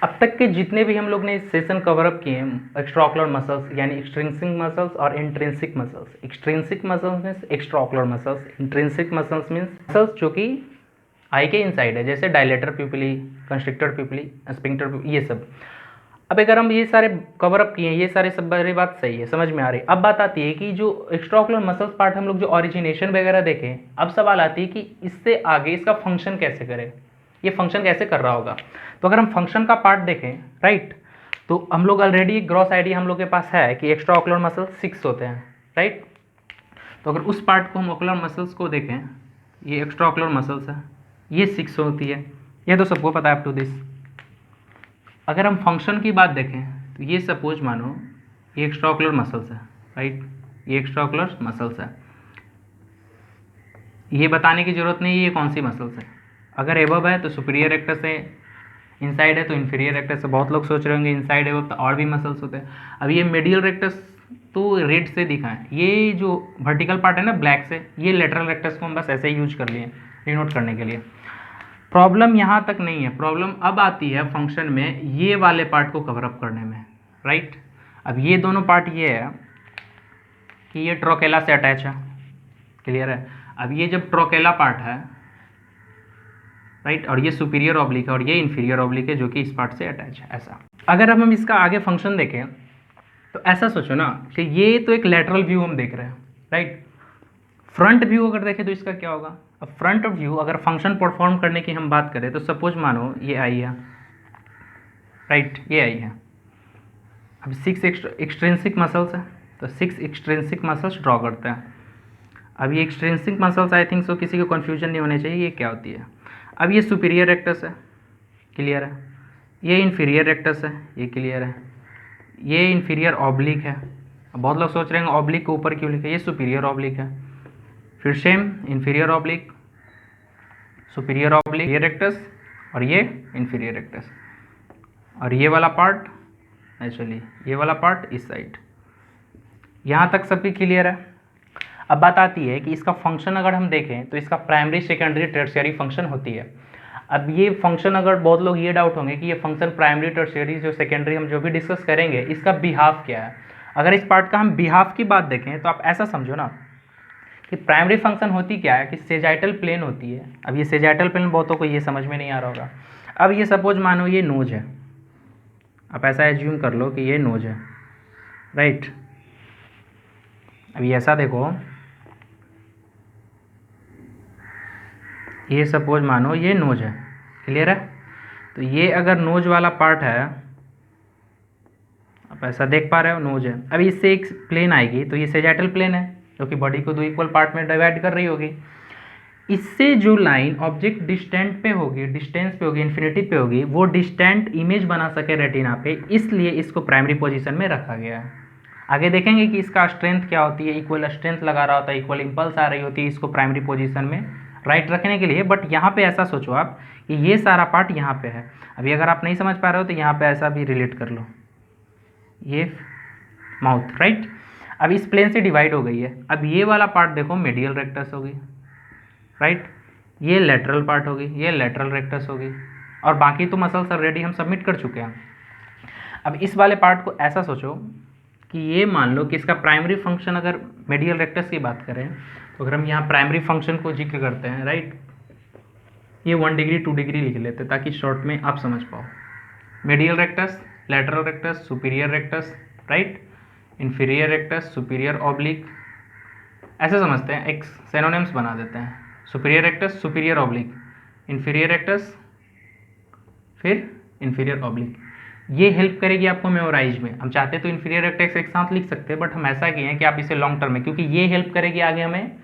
अब तक के जितने भी हम लोग ने सेशन कवर अप किए हैं एक्स्ट्राओकुलर मसल्स यानी एक्सट्रिंसिक मसल्स और intrinsic muscles. Extrinsic muscles means extraocular muscles, intrinsic muscles means muscles जो कि आई के इनसाइड है, जैसे dilator pupillae, constrictor pupillae, sphincter pupillae, ये सब। अब अगर हम ये सारे कवर अप किए हैं, ये सारे सब बारे बात सही है, समझ में आ रही है। अब बात आती है कि जो एक्स्ट्राओकुलर मसल्स पार्ट हम लोग जो ओरिजिनेशन वगैरह देखें, अब सवाल आती है कि इससे आगे इसका फंक्शन कैसे करें, ये फंक्शन कैसे कर रहा होगा। तो अगर हम फंक्शन का पार्ट देखें, राइट, तो हम लोग ऑलरेडी ग्रॉस आइडिया हम लोग के पास है कि एक्स्ट्राओकुलर मसल्स 6 होते हैं, राइट। तो अगर उस पार्ट को हम ओकुलर मसल्स को देखें, ये एक्स्ट्राओकुलर मसल्स है, ये 6 होती है, ये तो सबको पता है अप टू दिस। अगर हम फंक्शन की बात देखें तो ये सपोज मानो ये एक्स्ट्राओकुलर मसल्स है, राइट, ये एक्स्ट्राओकुलर मसल्स है, ये बताने की जरूरत नहीं ये कौन सी मसल्स है। अगर एबव है तो सुपीरियर रेक्टस है, इनसाइड है तो इन्फीरियर रेक्टस है। बहुत लोग सोच रहे होंगे इनसाइड एबव तो और भी मसल्स होते हैं। अब ये मीडियल रेक्टस तो रेड से दिखा है, ये जो वर्टिकल पार्ट है ना ब्लैक से, ये लेटरल रेक्टस को हम बस ऐसे ही यूज कर लिए डिनोट करने के लिए। प्रॉब्लम यहाँ तक नहीं है, प्रॉब्लम अब आती है फंक्शन में ये वाले पार्ट को कवर अप करने में, राइट। अब ये दोनों पार्ट ये है कि ये ट्रोकेला से अटैच है, क्लियर है। अब ये जब ट्रोकेला पार्ट है, राइट, और ये सुपीरियर ऑब्लिक है और ये इन्फीरियर ऑब्लिक है जो कि इस पार्ट से अटैच है, ऐसा। अगर हम इसका आगे फंक्शन देखें तो ऐसा सोचो ना कि ये तो एक लेटरल व्यू हम देख रहे हैं, राइट। फ्रंट व्यू अगर देखें तो इसका क्या होगा। अब फ्रंट व्यू अगर फंक्शन परफॉर्म करने की हम बात करें तो सपोज मानो ये आई है, राइट, ये आई है। अब 6 एक्सट्रिंसिक मसल्स है तो 6 एक्सट्रिंसिक मसल्स ड्रॉ करते हैं। अब ये extrinsic muscles I think so किसी को कन्फ्यूजन नहीं होने चाहिए ये क्या होती है। अब ये सुपीरियर रेक्टस है, क्लियर है, ये इन्फीरियर रेक्टस है, ये क्लियर है, ये इन्फीरियर ऑब्लिक है। अब बहुत लोग सोच रहे हैं ऑब्लिक के ऊपर क्यों लिखा है, ये सुपीरियर ऑब्लिक है। फिर same inferior oblique, superior oblique, ये रेक्टस और ये इन्फीरियर रेक्टस, और ये वाला पार्ट एक्चुअली ये वाला पार्ट इस साइड। यहाँ तक सबकी क्लियर है। अब बात आती है कि इसका फंक्शन अगर हम देखें तो इसका प्राइमरी सेकेंडरी टर्शियरी फंक्शन होती है। अब ये फंक्शन अगर बहुत लोग ये डाउट होंगे कि ये फंक्शन प्राइमरी टर्शियरी जो सेकेंडरी हम जो भी डिस्कस करेंगे इसका बिहाफ क्या है। अगर इस पार्ट का हम बिहाफ की बात देखें तो आप ऐसा समझो ना कि प्राइमरी फंक्शन होती क्या है कि सेजाइटल प्लेन होती है। अब ये सेजाइटल प्लेन बहुतों को ये समझ में नहीं आ रहा होगा। अब ये सपोज मानो ये नोज है, आप ऐसा एज्यूम कर लो कि ये नोज है, राइट। अब ये ऐसा देखो, ये सपोज मानो ये नोज है, क्लियर है। तो ये अगर नोज वाला पार्ट है, आप ऐसा देख पा रहे हो नोज है। अब इससे एक प्लेन आएगी तो ये सेजाइटल प्लेन है जो कि बॉडी को 2 इक्वल पार्ट में डिवाइड कर रही होगी। इससे जो लाइन ऑब्जेक्ट डिस्टेंट पे होगी, डिस्टेंस पे होगी, इन्फिनिटी पे होगी, वो डिस्टेंट इमेज बना सके रेटिना पे, इसलिए इसको प्राइमरी पोजीशन में रखा गया है। आगे देखेंगे कि इसका स्ट्रेंथ क्या होती है, इक्वल स्ट्रेंथ लगा रहा होता है, इक्वल इंपल्स आ रही होती है इसको प्राइमरी पोजीशन में राइट रखने के लिए। बट यहाँ पे ऐसा सोचो आप कि ये सारा पार्ट यहाँ पे है। अभी अगर आप नहीं समझ पा रहे हो तो यहाँ पे ऐसा भी रिलेट कर लो, ये माउथ, राइट। अब इस प्लेन से डिवाइड हो गई है। अब ये वाला पार्ट देखो मीडियल रेक्टस होगी, राइट, ये लेटरल पार्ट होगी, ये लेटरल रेक्टस होगी, और बाकी तो मसल्स ऑलरेडी हम सबमिट कर चुके हैं। अब इस वाले पार्ट को ऐसा सोचो कि ये मान लो कि इसका प्राइमरी फंक्शन अगर मीडियल रेक्टस की बात करें तो अगर हम यहाँ प्राइमरी फंक्शन को जिक्र करते हैं, राइट, ये 1 डिग्री 2 डिग्री लिख लेते हैं ताकि शॉर्ट में आप समझ पाओ। Medial rectus, lateral rectus, superior rectus, right, inferior rectus, superior oblique, ऐसे समझते हैं, एक सिनोनिम्स बना देते हैं। Superior rectus, superior oblique, inferior rectus, फिर इन्फीरियर ऑब्लिक। ये हेल्प करेगी आपको मेमोराइज में। हम चाहते तो इन्फीरियर रेक्टस एक साथ लिख सकते हैं, बट हम ऐसा किए हैं कि आप इसे लॉन्ग टर्म में, क्योंकि ये हेल्प करेगी आगे हमें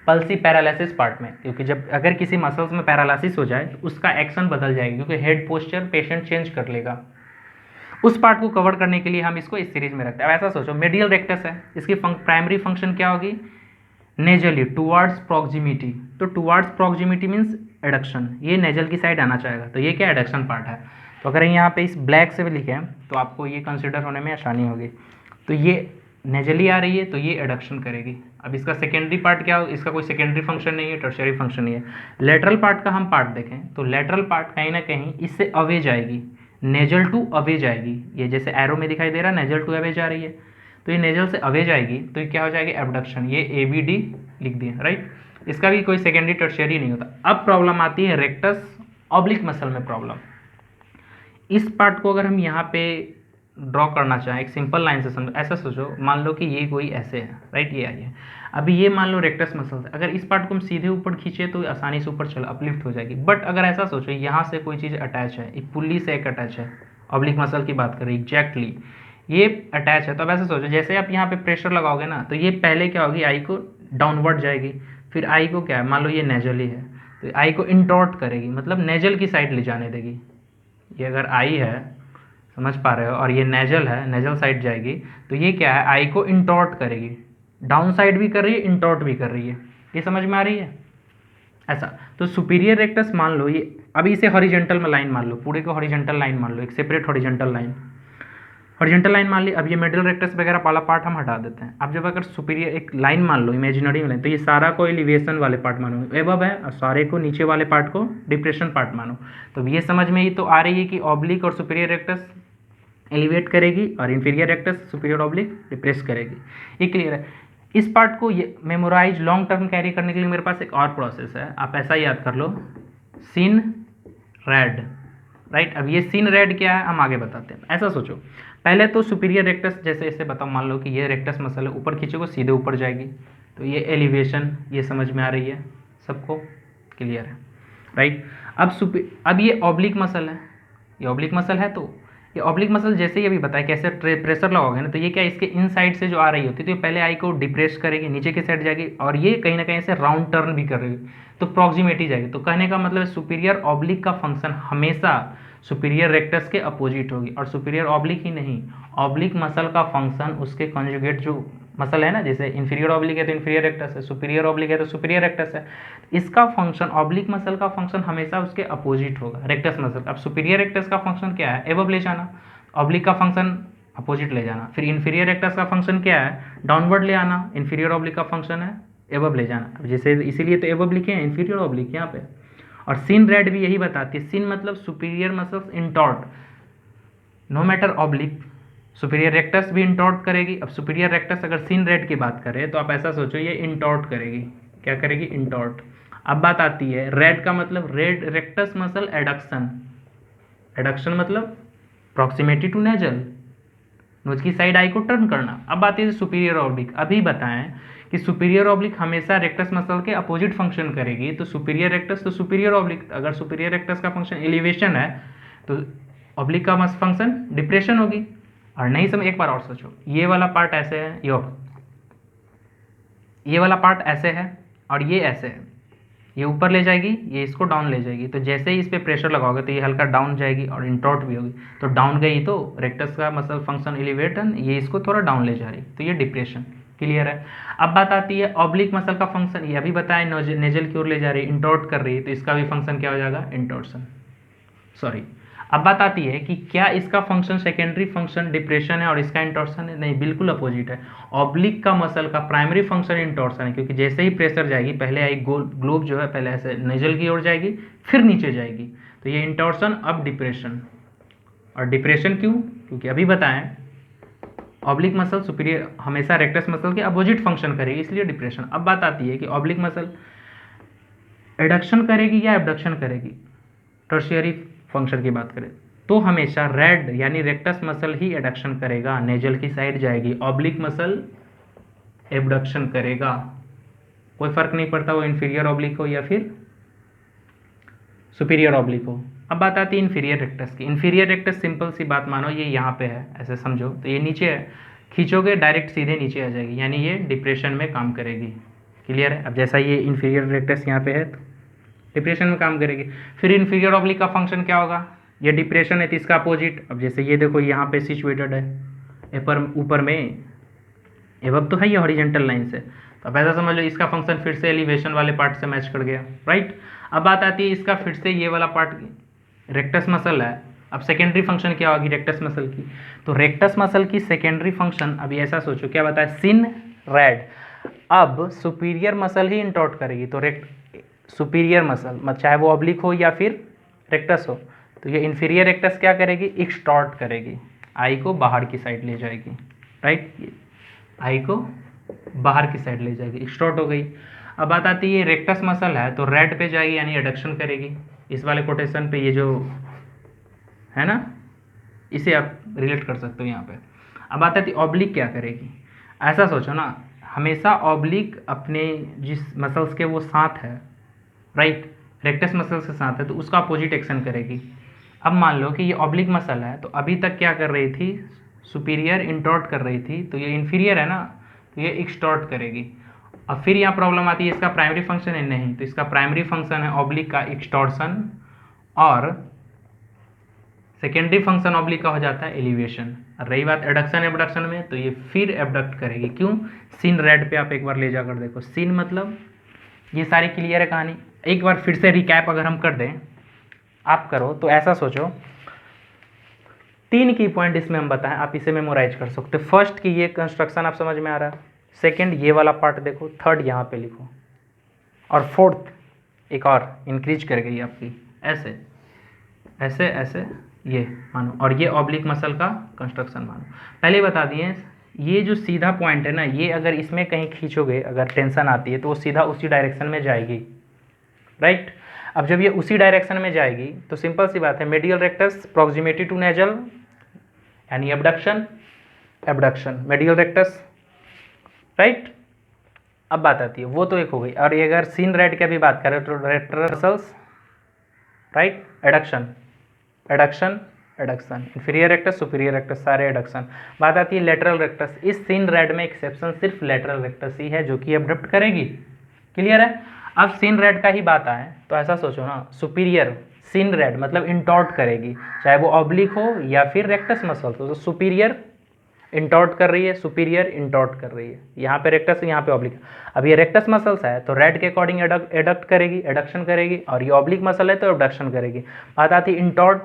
पल्सी पैरालिसिस पार्ट में, क्योंकि जब अगर किसी मसल्स में पैरालिसिस हो जाए तो उसका एक्शन बदल जाएगा, क्योंकि हेड पोस्चर पेशेंट चेंज कर लेगा। उस पार्ट को कवर करने के लिए हम इसको इस सीरीज में रखते हैं। अब ऐसा सोचो मीडियल रेक्टस है, इसकी प्राइमरी फंक्शन क्या होगी, नेजली टुवर्ड्स प्रॉक्सिमिटी। तो टुवर्ड्स प्रॉक्सिमिटी मीन्स एडक्शन, ये नेजल की साइड आना चाहेगा, तो ये क्या एडक्शन पार्ट है। तो अगर यहाँ पे इस ब्लैक से भी लिखें तो आपको ये कंसिडर होने में आसानी होगी। तो ये नेजली आ रही है तो ये एडक्शन करेगी। अब इसका सेकेंडरी पार्ट क्या हो, इसका कोई सेकेंडरी फंक्शन नहीं है, टर्शियरी फंक्शन नहीं है। लेटरल पार्ट का हम पार्ट देखें तो लेटरल पार्ट कहीं ना कहीं इससे अवे जाएगी, नेजल टू अवे जाएगी, ये जैसे एरो में दिखाई दे रहा है नेजल टू अवे जा रही है, तो ये नेजल से अवे जाएगी तो ये क्या हो जाएगी एबडक्शन, ये ABD लिख दिए राइट। इसका भी कोई सेकेंडरी टर्शियरी नहीं होता। अब प्रॉब्लम आती है रेक्टस ऑब्लिक मसल में प्रॉब्लम। इस पार्ट को अगर हम यहाँ पे ड्रॉ करना चाहें एक सिंपल लाइन से समझो, ऐसा सोचो मान लो कि ये कोई ऐसे है राइट, ये आई है, अभी ये मान लो रेक्टस मसल है, अगर इस पार्ट को हम सीधे ऊपर खींचे तो आसानी से ऊपर चल अपलिफ्ट हो जाएगी। बट अगर ऐसा सोचो यहाँ से कोई चीज़ अटैच है, एक पुल्ली से एक अटैच है, ऑब्लिक मसल की बात करें एग्जैक्टली ये अटैच है, तो अब ऐसा सोचो जैसे आप यहाँ पे प्रेशर लगाओगे ना तो ये पहले क्या होगी आई को डाउनवर्ड जाएगी, फिर आई को क्या है मान लो ये नेजल ही है तो आई को इंटॉर्ट करेगी, मतलब नेजल की साइड ले जाने देगी। ये अगर आई है समझ पा रहे हो और ये नेजल है, नेजल साइड जाएगी तो ये क्या है आई को इंटॉर्ट करेगी, डाउन साइड भी कर रही है इंटॉर्ट भी कर रही है। ये समझ में आ रही है ऐसा। तो सुपीरियर रेक्टस मान लो ये, अभी इसे हॉरिजेंटल में लाइन मान लो, पूरे को हॉरिजेंटल लाइन मान लो, एक separate horizontal line, horizontal line मान ली। अब ये मिडिल रेक्टस वगैरह वाला पार्ट हम हटा देते हैं। अब जब अगर सुपीरियर एक लाइन मान लो इमेजिनरी लाइन, तो ये सारा को एलिवेशन वाले पार्ट मानो एबव है और सारे को नीचे वाले पार्ट को डिप्रेशन पार्ट मानो। तो ये समझ में ही तो आ रही है कि ऑब्लिक और सुपीरियर रेक्टस एलिवेट करेगी और inferior rectus superior oblique depress करेगी। ये क्लियर है। इस पार्ट को ये मेमोराइज लॉन्ग टर्म कैरी करने के लिए मेरे पास एक और प्रोसेस है, आप ऐसा याद कर लो सिन रेड राइट। अब ये सिन रेड क्या है हम आगे बताते हैं। ऐसा सोचो पहले तो सुपीरियर रेक्टस जैसे इसे बताओ, मान लो कि ये रेक्टस मसल है, ऊपर खींचोगे सीधे ऊपर जाएगी, तो ये एलिवेशन ये समझ में आ रही है सबको, क्लियर है राइट। अब ये ऑब्लिक मसल है, ये ऑब्लिक मसल है तो ये ऑब्लिक मसल जैसे ही अभी बताया कैसे प्रेशर लगाओगे ना तो ये क्या इसके इन साइड से जो आ रही होती है तो ये पहले आई को डिप्रेस करेगी, नीचे की साइड जाएगी और ये कहीं ना कहीं से राउंड टर्न भी करेगी तो प्रॉक्सिमेटी जाएगी। तो कहने का मतलब सुपीरियर ऑब्लिक का फंक्शन हमेशा सुपीरियर रेक्टस के अपोजिट होगी। और सुपीरियर ऑब्लिक ही नहीं, ऑब्लिक मसल का फंक्शन उसके कॉन्जुगेट जो मसल है ना, जैसे इंफीरियर ऑब्लिक है तो इंफीरियर रेक्टस है, सुपीरियर ऑब्लिक है तो सुपीरियर रेक्टस है, इसका फंक्शन ऑब्लिक मसल का फंक्शन हमेशा उसके अपोजिट होगा रेक्टस मसल। अब सुपीरियर रेक्टस का फंक्शन क्या है एबव ले जाना, ऑब्लिक का फंक्शन अपोजिट ले जाना। फिर इंफीरियर रेक्टस का फंक्शन क्या है डाउनवर्ड ले आना, इंफीरियर ऑब्लिक का फंक्शन है एबव ले जाना। अब जैसे इसीलिए तो एबव लिखे हैं इंफीरियर ऑब्लिक यहाँ पे। और सिन रेड भी यही बताती है, सिन मतलब superior muscles intort, no matter oblique superior rectus भी इंटॉर्ट करेगी। अब सुपीरियर रेक्टस अगर सिन रेड की बात करें तो आप ऐसा सोचो ये इंटॉर्ट करेगी, क्या करेगी इंटॉर्ट। अब बात आती है रेड का मतलब red rectus muscle adduction, adduction मतलब प्रॉक्सिमिटी टू नेजल, नोज की साइड आई को टर्न करना। अब बात है सुपीरियर ऑब्लिक, अभी बताएं कि सुपीरियर ऑब्लिक हमेशा रेक्टस मसल के अपोजिट फंक्शन करेगी, तो सुपीरियर रेक्टस तो सुपीरियर ऑब्लिक, अगर सुपीरियर रेक्टस का फंक्शन एलिवेशन है तो ऑब्लिक का फंक्शन डिप्रेशन होगी। और नहीं समझ एक बार और सोचो, ये वाला पार्ट ऐसे है, ये वाला पार्ट ऐसे है और ये ऐसे है, ये ऊपर ले जाएगी ये इसको डाउन ले जाएगी, तो जैसे ही इस पर प्रेशर लगाओगे तो ये हल्का डाउन जाएगी और इंटॉर्ट भी होगी, तो डाउन गई तो रेक्टस का मसल फंक्शन एलिवेटन, ये इसको थोड़ा डाउन ले जा रही, तो ये डिप्रेशन, क्लियर है। अब बात आती है ऑब्लिक मसल का फंक्शन, ये अभी बताया नेजल की ओर ले जा रही है इंटॉर्ट कर रही है, तो इसका भी फंक्शन क्या हो जाएगा इंटॉर्सन, सॉरी। अब बात आती है कि क्या इसका फंक्शन सेकेंडरी फंक्शन डिप्रेशन है और इसका इंटॉर्सन है, नहीं बिल्कुल अपोजिट है। ऑब्लिक का मसल का प्राइमरी फंक्शन इंटॉर्सन है, क्योंकि जैसे ही प्रेशर जाएगी पहले आई ग्लोब जो है पहले ऐसे नेजल की ओर जाएगी फिर नीचे जाएगी, तो ये इंटॉर्सन अब डिप्रेशन। और डिप्रेशन क्यों, क्योंकि अभी बताएं ऑब्लिक मसल सुपीरियर हमेशा रेक्टस मसल के अपोजिट फंक्शन करेगी, इसलिए डिप्रेशन। अब बात आती है कि ऑब्लिक मसल एडक्शन करेगी या एबडक्शन करेगी, टर्शियरी फंक्शन की बात करें तो हमेशा रेड यानी रेक्टस मसल ही एडक्शन करेगा, नेजल की साइड जाएगी, ऑब्लिक मसल एबडक्शन करेगा, कोई फर्क नहीं पड़ता वो इंफीरियर ऑब्लिक हो या फिर सुपीरियर ऑब्लिक हो। अब बात आती है इंफीरियर रेक्टस की। इंफीरियर रेक्टस सिंपल सी बात मानो ये यहाँ पे है, ऐसे समझो, तो ये नीचे है, खींचोगे डायरेक्ट सीधे नीचे आ जाएगी, यानी ये डिप्रेशन में काम करेगी, क्लियर है। अब जैसा ये इंफीरियर रेक्टस यहाँ पे है तो डिप्रेशन में काम करेगी। फिर इंफीरियर ऑब्लिक का फंक्शन क्या होगा, ये डिप्रेशन है तो इसका अपोजिट। अब जैसे ये देखो यहाँ पे सिचुएटेड है ऊपर में, एबव तो है ये हॉरिजेंटल लाइन से, तो अब ऐसा समझ लो इसका फंक्शन फिर से एलिवेशन वाले पार्ट से मैच कर गया, राइट। अब बात आती है इसका फिर से ये वाला पार्ट रेक्टस मसल है, अब सेकेंडरी फंक्शन क्या होगी रेक्टस मसल की, तो रेक्टस मसल की सेकेंडरी फंक्शन अभी ऐसा सोचो क्या बताया सिन रेड, अब सुपीरियर मसल ही इंटॉर्ट करेगी, तो सुपीरियर मसल चाहे वो ऑब्लिक हो या फिर रेक्टस हो, तो ये इन्फीरियर रेक्टस क्या करेगी, एक्सटॉर्ट करेगी, आई को बाहर की साइड ले जाएगी, राइट, आई को बाहर की साइड ले जाएगी, एक्सटॉर्ट हो गई। अब बात आती है रेक्टस मसल है तो रेड पे जाएगी यानी एडक्शन करेगी, इस वाले कोटेशन पे ये जो है ना, इसे आप रिलेट कर सकते हो यहाँ पे। अब बात आती है ऑब्लिक क्या करेगी, ऐसा सोचो ना, हमेशा ऑब्लिक अपने जिस मसल्स के वो साथ है, राइट, रेक्टस मसल्स के साथ है, तो उसका अपोजिट एक्शन करेगी। अब मान लो कि ये ऑब्लिक मसल है, तो अभी तक क्या कर रही थी, सुपीरियर इंटॉर्ट कर रही थी, तो ये इन्फीरियर है ना, तो ये एक्सटॉर्ट करेगी। अब फिर यहाँ प्रॉब्लम आती है, इसका प्राइमरी फंक्शन है नहीं, तो इसका प्राइमरी फंक्शन है ऑब्लिक का एक्सटॉर्शन, और सेकेंडरी फंक्शन ऑब्लिक का हो जाता है एलिवेशन। रही बात एडक्शन एबडक्शन में, तो ये फिर एबडक्ट करेगी, क्यों, सीन रेड पे आप एक बार ले जाकर देखो, सीन मतलब ये सारी क्लियर है कहानी। एक बार फिर से रिकैप अगर हम कर दें, आप करो तो ऐसा सोचो, 3 की पॉइंट इसमें हम बताएं, आप इसे मेमोराइज कर सकते हो। फर्स्ट की ये कंस्ट्रक्शन आप समझ में आ रहा है, सेकंड ये वाला पार्ट देखो, थर्ड यहाँ पे लिखो, और फोर्थ एक और इंक्रीज कर गई आपकी, ऐसे ऐसे ऐसे ये मानो, और ये ऑब्लिक मसल का कंस्ट्रक्शन मानो। पहले बता दिए, ये जो सीधा पॉइंट है ना, ये अगर इसमें कहीं खींचोगे, अगर टेंशन आती है तो वो सीधा उसी डायरेक्शन में जाएगी, राइट। अब जब ये उसी डायरेक्शन में जाएगी तो सिंपल सी बात है, medial rectus proximity to nasal यानी abduction, abduction medial rectus, right. अब बात आती है, वो तो एक हो गई, और ये अगर सीन रेड की भी बात करें तो rectal muscles, right, adduction adduction adduction, inferior rectus superior rectus सारे एडक्शन। बात आती है लेटरल रेक्टस, इस सीन रेड में एक्सेप्शन सिर्फ लेटरल रेक्टस ही है जो कि एबडक्ट करेगी, क्लियर है। अब सीन रेड का ही बात आए तो ऐसा सोचो ना, सुपीरियर सीन रेड मतलब इंटॉर्ट करेगी, चाहे वो ऑब्लिक हो या फिर रेक्टस मसल हो, तो सुपीरियर इंटॉर्ट कर रही है, सुपीरियर इंटॉर्ट कर रही है, यहाँ पे रेक्टस यहाँ पे ऑब्लिक। अब ये रेक्टस मसल्स है तो रेड के अकॉर्डिंग एडक्ट करेगी, एडक्शन करेगी, और ये ऑब्लिक मसल है तो एबडक्शन करेगी। बात आती है इंटॉर्ट,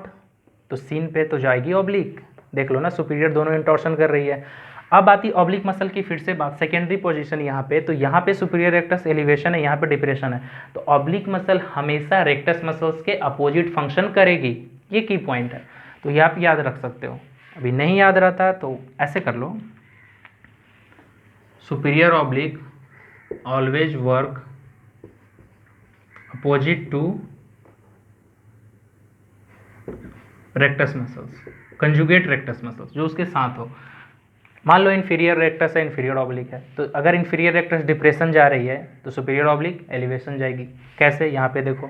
तो सीन पे तो जाएगी ऑब्लिक, देख लो ना, सुपीरियर दोनों इंटॉर्शन कर रही है। अब आती ऑब्लिक मसल की फिर से बात, सेकेंडरी पोजीशन यहाँ पे, तो यहाँ पे सुपीरियर रेक्टस एलिवेशन है, यहाँ पे डिप्रेशन है, तो ऑब्लिक मसल हमेशा रेक्टस मसल्स के अपोजिट फंक्शन करेगी, ये की पॉइंट है, तो ये आप याद रख सकते हो। अभी नहीं याद रहता तो ऐसे कर लो, superior oblique always work opposite to rectus muscles, conjugate rectus muscles जो उसके साथ हो। मान लो इन्फीरियर रेक्टस है, इन्फीरियर ऑब्लिक है, तो अगर इन्फीरियर रेक्टस डिप्रेशन जा रही है तो सुपीरियर ऑब्लिक एलिवेशन जाएगी। कैसे, यहाँ पे देखो,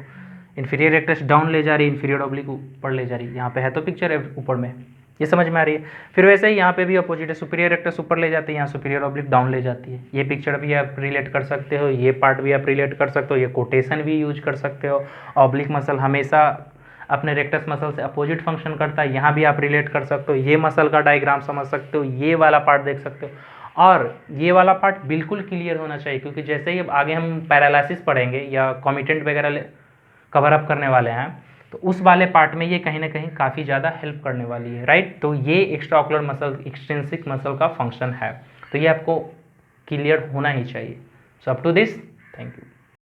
इन्फीरियर रेक्टस डाउन ले जा रही है, इन्फीरियर ऑब्लिक ऊपर ले जा रही है, यहाँ पे है तो पिक्चर है ऊपर में, ये समझ में आ रही है। फिर वैसे ही यहाँ पे भी अपोजिट है, सुपीरियर रेक्टस ऊपर ले जाती है, यहाँ सुपीरियर ऑब्लिक डाउन ले जाती है। ये पिक्चर भी आप रिलेट कर सकते हो, ये पार्ट भी आप रिलेट कर सकते हो, ये कोटेशन भी यूज कर सकते हो। ऑब्लिक मसल हमेशा अपने रेक्टस मसल से अपोजिट फंक्शन करता है, यहाँ भी आप रिलेट कर सकते हो। ये मसल का डायग्राम समझ सकते हो, ये वाला पार्ट देख सकते हो, और ये वाला पार्ट बिल्कुल क्लियर होना चाहिए, क्योंकि जैसे ही अब आगे हम पैरालिसिस पढ़ेंगे या कॉमिटेंट वगैरह कवर अप करने वाले हैं, तो उस वाले पार्ट में ये कहीं ना कहीं काफ़ी ज़्यादा हेल्प करने वाली है, राइट। तो ये extra ocular muscle, extrinsic muscle का फंक्शन है, तो ये आपको क्लियर होना ही चाहिए। So up to this, thank you.